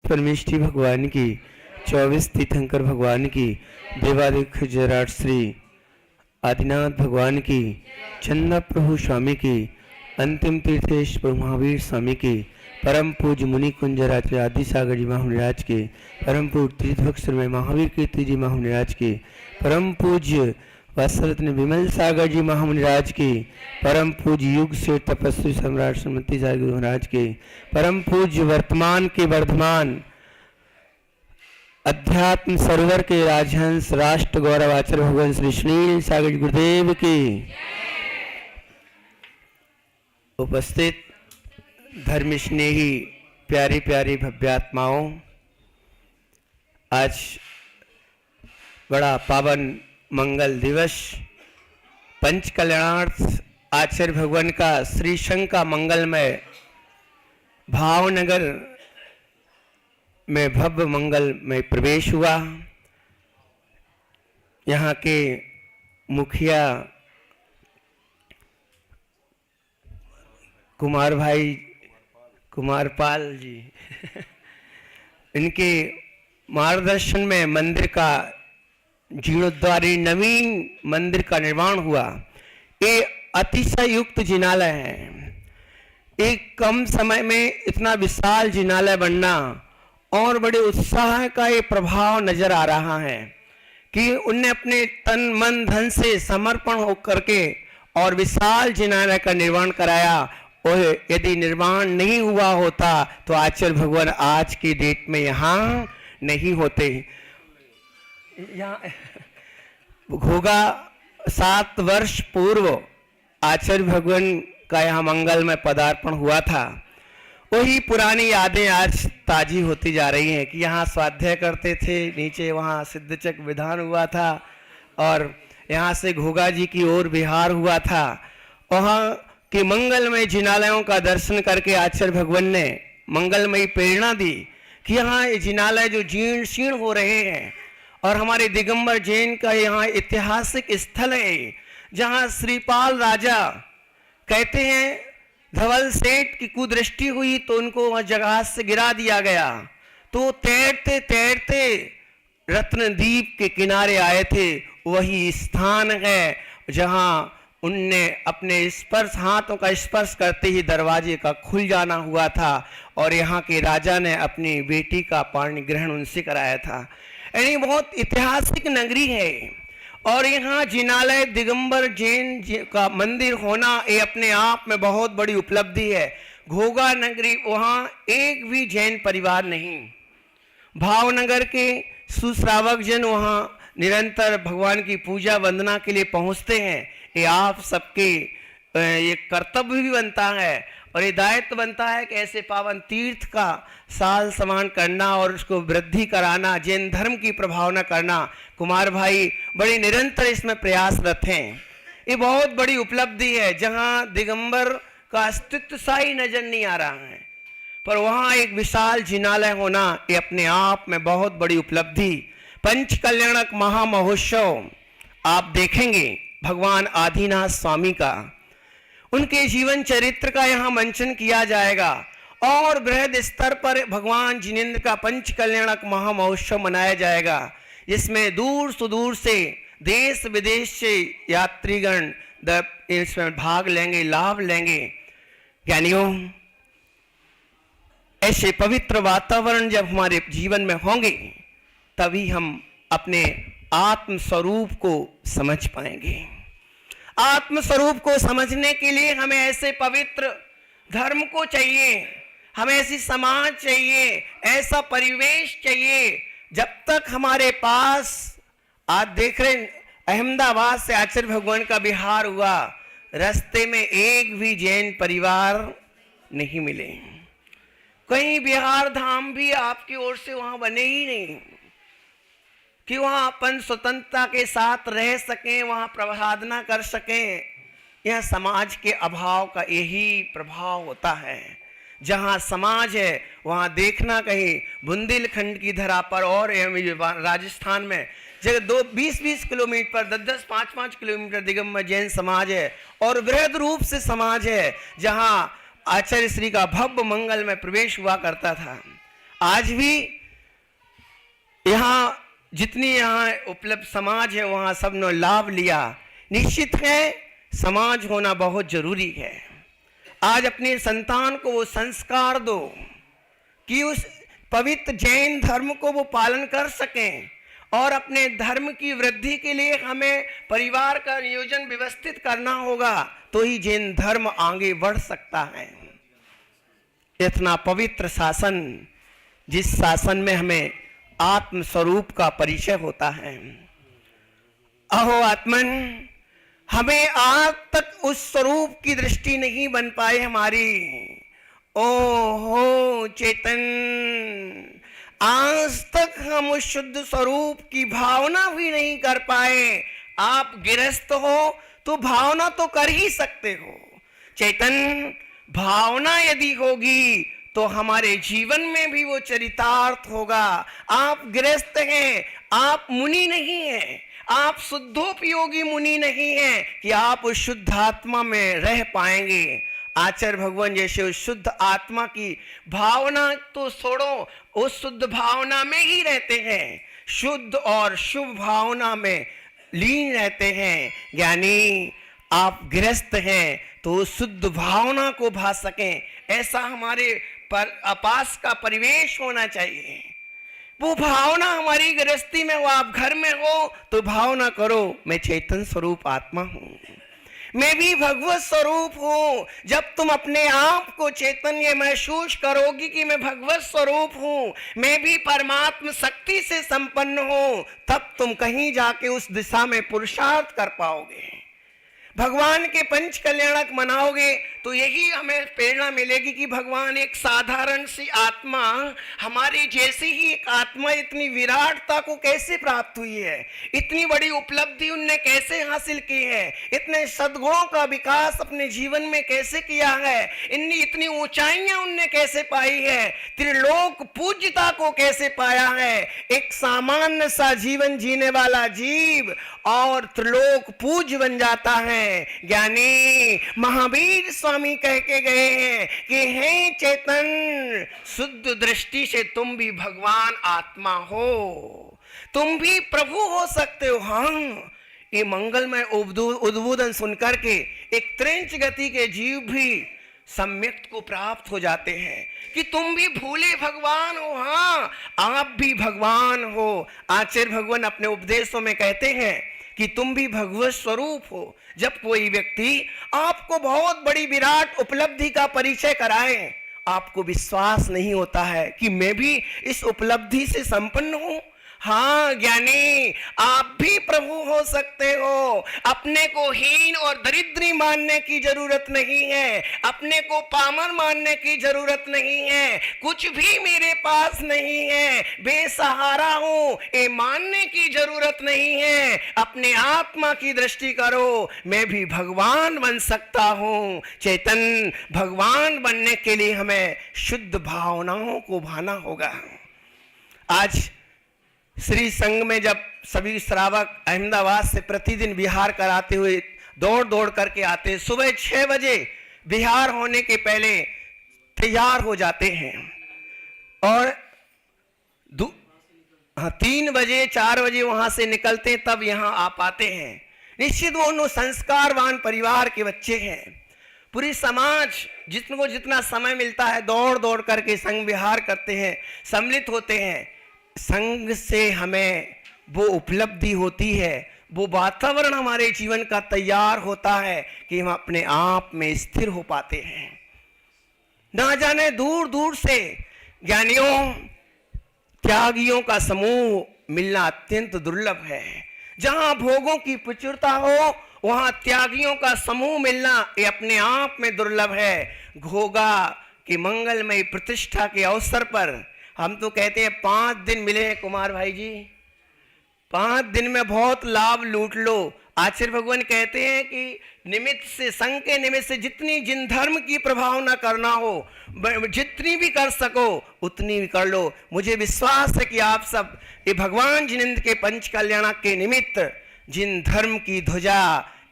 परमेष्ठी भगवान की, 24 तीर्थंकर भगवान की, देवादिक जराट श्री आदिनाथ भगवान की, चंदा प्रभु स्वामी की, अंतिम तीर्थेश प्रभु महावीर स्वामी की, परम पूज्य मुनि कुंजराज आदि सागर जी महामुनिराज के, परम पूज्य तीर्थभक्षर में महावीर कीर्ति जी महामुनिराज के, परम पूज्य वत्सरत्न विमल सागर जी महामुनिराज के, परम पूज्य युग से तपस्वी सम्राट श्रीमती सागर जी महाराज के, परम पूज्य वर्तमान के वर्धमान अध्यात्म सरोवर के राजहंस राष्ट्र गौरव आचार्य भगवान श्री श्रील सागर जी गुरुदेव की, उपस्थित धर्म स्नेही प्यारी प्यारी भव्यात्माओं, आज बड़ा पावन मंगल दिवस, पंच कल्याणार्थ आचार्य भगवान का श्री शंकर का मंगलमय भावनगर में भव्य मंगल में प्रवेश हुआ। यहाँ के मुखिया कुमारपाल जी इनके मार्गदर्शन में मंदिर का जीर्णोद्धारी नवीन मंदिर का निर्माण हुआ। ये अतिशय युक्त जिनालय है। एक कम समय में इतना विशाल जिनालय बनना और बड़े उत्साह का ये प्रभाव नजर आ रहा है कि उनने अपने तन मन धन से समर्पण होकर के और विशाल जिनालय का निर्माण कराया। और यदि निर्माण नहीं हुआ होता तो आचार्य भगवान आज की डेट में यहाँ नहीं होते। यहाँ होगा 7 वर्ष पूर्व आचार्य भगवान का यहाँ मंगल में पदार्पण हुआ था। वही पुरानी यादें आज ताजी होती जा रही हैं कि यहाँ स्वाध्याय करते थे, नीचे वहाँ सिद्धचक विधान हुआ था और यहाँ से घोगा जी की ओर विहार हुआ था। वहाँ कि मंगलमय जिनालयों का दर्शन करके आचार्य भगवान ने मंगलमयी प्रेरणा दी कि यहाँ ये जिनालय जो जीर्ण शीर्ण हो रहे हैं और हमारे दिगंबर जैन का यहाँ ऐतिहासिक स्थल है, जहाँ श्रीपाल राजा कहते हैं धवल सेठ की कुदृष्टि हुई तो उनको वहाँ जहाज से गिरा दिया गया, तो तैरते तैरते रत्नद्वीप के किनारे आए थे। वही स्थान है जहाँ उनने अपने स्पर्श हाथों का स्पर्श करते ही दरवाजे का खुल जाना हुआ था और यहाँ के राजा ने अपनी बेटी का पाणी ग्रहण उनसे कराया था। यानी बहुत ऐतिहासिक नगरी है और यहाँ जिनालय दिगंबर जैन का मंदिर होना ये अपने आप में बहुत बड़ी उपलब्धि है। घोगा नगरी, वहाँ एक भी जैन परिवार नहीं। भावनगर के सुश्रावक जन वहाँ निरंतर भगवान की पूजा वंदना के लिए पहुँचते हैं। ये आप सबके ये कर्तव्य भी बनता है और ये दायित्व बनता है कि ऐसे पावन तीर्थ का साल समान करना और उसको वृद्धि कराना, जैन धर्म की प्रभावना करना। कुमार भाई बड़े निरंतर इसमें प्रयासरत हैं। ये बहुत बड़ी उपलब्धि है जहाँ दिगंबर का अस्तित्व सा ही नजर नहीं आ रहा है, पर वहाँ एक विशाल जिनालय होना ये अपने आप में बहुत बड़ी उपलब्धि। पंच कल्याणक महामहोत्सव आप देखेंगे भगवान आदिनाथ स्वामी का, उनके जीवन चरित्र का यहाँ मंचन किया जाएगा और बृहद स्तर पर भगवान जिनेंद्र का पंच कल्याणक महामहोत्सव मनाया जाएगा, जिसमें दूर सुदूर से देश विदेश से यात्रीगण इसमें भाग लेंगे, लाभ लेंगे। ज्ञानियों, ऐसे पवित्र वातावरण जब हमारे जीवन में होंगे तभी हम अपने आत्म स्वरूप को समझ पाएंगे। आत्म स्वरूप को समझने के लिए हमें ऐसे पवित्र धर्म को चाहिए, हमें ऐसी समाज चाहिए, ऐसा परिवेश चाहिए। जब तक हमारे पास, आज देख रहे अहमदाबाद से आचार्य भगवान का विहार हुआ, रास्ते में एक भी जैन परिवार नहीं मिले। कहीं बिहार धाम भी आपकी ओर से वहां बने ही नहीं कि वहाँ अपन स्वतंत्रता के साथ रह सकें, वहाँ प्रसाधना कर सकें। यह समाज के अभाव का यही प्रभाव होता है। जहाँ समाज है वहाँ देखना कहीं बुंदेलखंड की धरा पर और राजस्थान में जगह 20-20 किलोमीटर, 10-10, 5-5 किलोमीटर दिगंबर जैन समाज है और वृहद रूप से समाज है जहाँ आचार्य श्री का भव्य मंगल में प्रवेश हुआ करता था। आज भी यहाँ जितनी यहाँ उपलब्ध समाज है वहाँ सब ने लाभ लिया। निश्चित है समाज होना बहुत जरूरी है। आज अपने संतान को वो संस्कार दो कि उस पवित्र जैन धर्म को वो पालन कर सकें, और अपने धर्म की वृद्धि के लिए हमें परिवार का नियोजन व्यवस्थित करना होगा, तो ही जैन धर्म आगे बढ़ सकता है। इतना पवित्र शासन, जिस शासन में हमें आत्म स्वरूप का परिचय होता है। अहो आत्मन, हमें आज तक उस स्वरूप की दृष्टि नहीं बन पाई हमारी। ओहो चेतन, आज तक हम उस शुद्ध स्वरूप की भावना भी नहीं कर पाए। आप गृहस्थ हो तो भावना तो कर ही सकते हो। चेतन, भावना यदि होगी तो हमारे जीवन में भी वो चरितार्थ होगा। आप गृहस्थ हैं, आप मुनि नहीं हैं, आप शुद्धोपयोगी मुनि नहीं हैं कि आप उस शुद्ध आत्मा में रह पाएंगे। आचार्य भगवान जैसे उस शुद्ध आत्मा की भावना तो छोड़ो, उस शुद्ध भावना में ही रहते हैं, शुद्ध और शुभ भावना में लीन रहते हैं। ज्ञानी, आप गृहस्थ हैं तो शुद्ध भावना को भा सकें, ऐसा हमारे पर आपास का परिवेश होना चाहिए। वो भावना हमारी गृहस्थी में हो, आप घर में हो तो भावना करो मैं चेतन स्वरूप आत्मा हूं, मैं भी भगवत स्वरूप हूं। जब तुम अपने आप को चैतन्य महसूस करोगी कि मैं भगवत स्वरूप हूं, मैं भी परमात्म शक्ति से संपन्न हूं, तब तुम कहीं जाके उस दिशा में पुरुषार्थ कर पाओगे, भगवान के पंच कल्याणक मनाओगे। तो यही हमें प्रेरणा मिलेगी कि भगवान एक साधारण सी आत्मा, हमारी जैसी ही एक आत्मा, इतनी विराटता को कैसे प्राप्त हुई है, इतनी बड़ी उपलब्धि उनने कैसे हासिल की है, इतने सद्गुणों का विकास अपने जीवन में कैसे किया है, इतनी ऊंचाइयां उनने कैसे पाई है, त्रिलोक पूज्यता को कैसे पाया है। एक सामान्य सा जीवन जीने वाला जीव और त्रिलोक पूज्य बन जाता है। ज्ञानी महावीर स्वामी कह के गए हैं कि हे चेतन, शुद्ध दृष्टि से तुम भी भगवान आत्मा हो, तुम भी प्रभु हो सकते हो। हाँ, ये मंगलमय उद्बोधन सुनकर के एक त्रिंच गति के जीव भी सम्यक को प्राप्त हो जाते हैं कि तुम भी भूले भगवान हो। हाँ, आप भी भगवान हो। आचार्य भगवान अपने उपदेशों में कहते हैं कि तुम भी भगवत स्वरूप हो। जब कोई व्यक्ति आपको बहुत बड़ी विराट उपलब्धि का परिचय कराए, आपको विश्वास नहीं होता है कि मैं भी इस उपलब्धि से संपन्न हूं। हाँ ज्ञानी, आप भी प्रभु हो सकते हो। अपने को हीन और दरिद्री मानने की जरूरत नहीं है, अपने को पामर मानने की जरूरत नहीं है, कुछ भी मेरे पास नहीं है, बेसहारा हूं, ये मानने की जरूरत नहीं है। अपने आत्मा की दृष्टि करो, मैं भी भगवान बन सकता हूं। चेतन, भगवान बनने के लिए हमें शुद्ध भावनाओं को भाना होगा। आज श्री संघ में जब सभी श्रावक अहमदाबाद से प्रतिदिन विहार कराते हुए दौड़ दौड़ करके आते, सुबह 6 बजे विहार होने के पहले तैयार हो जाते हैं और 3 बजे 4 बजे वहां से निकलते हैं, तब यहां आ पाते हैं। निश्चित वो संस्कारवान परिवार के बच्चे हैं। पूरी समाज जिनको जितना समय मिलता है दौड़ दौड़ करके संघ विहार करते हैं, सम्मिलित होते हैं। संघ से हमें वो उपलब्धि होती है, वो वातावरण हमारे जीवन का तैयार होता है कि हम अपने आप में स्थिर हो पाते हैं। ना जाने दूर दूर से ज्ञानियों त्यागियों का समूह मिलना अत्यंत दुर्लभ है। जहां भोगों की प्रचुरता हो वहां त्यागियों का समूह मिलना ये अपने आप में दुर्लभ है। घोगा की मंगलमय प्रतिष्ठा के अवसर पर हम तो कहते हैं 5 दिन मिले हैं कुमार भाई जी, 5 दिन में बहुत लाभ लूट लो। आचार्य भगवान कहते हैं कि निमित्त से, संघ के निमित्त से जितनी जिन धर्म की प्रभाव न करना हो, जितनी भी कर सको उतनी भी कर लो। मुझे विश्वास है कि आप सब ये भगवान जिनेंद्र के पंच कल्याण के निमित्त जिन धर्म की ध्वजा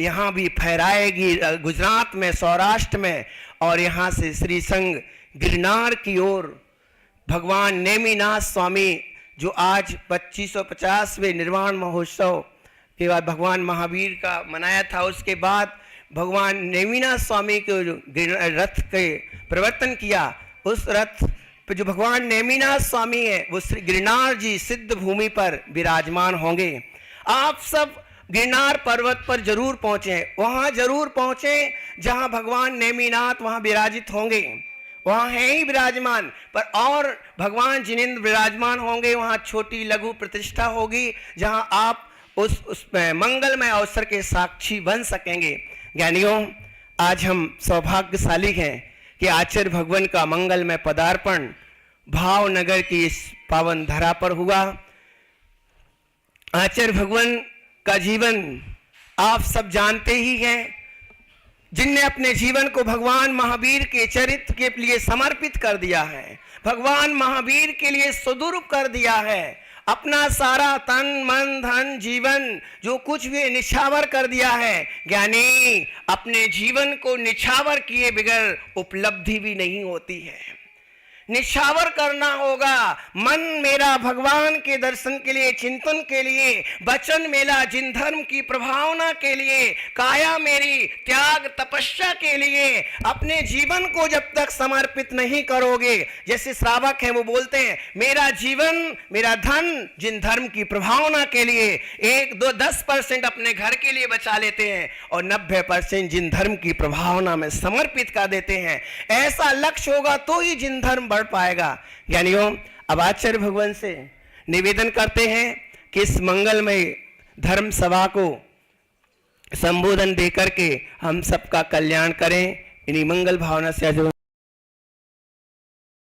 यहाँ भी फहराएगी गुजरात में, सौराष्ट्र में, और यहाँ से श्री संघ गिरनार की ओर भगवान नेमिनाथ स्वामी जो आज 2550वें निर्वाण महोत्सव के बाद भगवान महावीर का मनाया था, उसके बाद भगवान नेमिनाथ स्वामी के जो रथ के प्रवर्तन किया, उस रथ पर जो भगवान नेमिनाथ स्वामी है वो श्री गिरनार जी सिद्ध भूमि पर विराजमान होंगे। आप सब गिरनार पर्वत पर जरूर पहुंचे, वहां जरूर पहुंचे जहां भगवान नेमिनाथ वहां विराजित होंगे, वहां है ही विराजमान। पर और भगवान जिनेंद्र विराजमान होंगे, वहां छोटी लघु प्रतिष्ठा होगी जहां आप उस मंगलमय अवसर के साक्षी बन सकेंगे। ज्ञानियों, आज हम सौभाग्यशाली हैं कि आचार्य भगवान का मंगलमय पदार्पण भावनगर की इस पावन धरा पर हुआ। आचार्य भगवान का जीवन आप सब जानते ही हैं, जिनने अपने जीवन को भगवान महावीर के चरित्र के लिए समर्पित कर दिया है, भगवान महावीर के लिए सुदूर कर दिया है, अपना सारा तन मन धन जीवन जो कुछ भी निछावर कर दिया है। ज्ञानी, अपने जीवन को निछावर किए बगैर उपलब्धि भी नहीं होती है। निछावर करना होगा। मन मेरा भगवान के दर्शन के लिए, चिंतन के लिए, वचन मेरा जिन धर्म की प्रभावना के लिए, काया मेरी त्याग तपस्या के लिए। अपने जीवन को जब तक समर्पित नहीं करोगे, जैसे श्रावक हैं वो बोलते हैं मेरा जीवन मेरा धन जिन धर्म की प्रभावना के लिए, 1-2-10% अपने घर के लिए बचा लेते हैं और 90% जिन धर्म की प्रभावना में समर्पित कर देते हैं। ऐसा लक्ष्य होगा तो ही जिन धर्म बढ़ पाएगा। ज्ञानियों, अब आचार्य भगवान से निवेदन करते हैं कि इस मंगलमय धर्म सभा को संबोधन देकर के हम सबका कल्याण करें। इन्हीं मंगल भावना से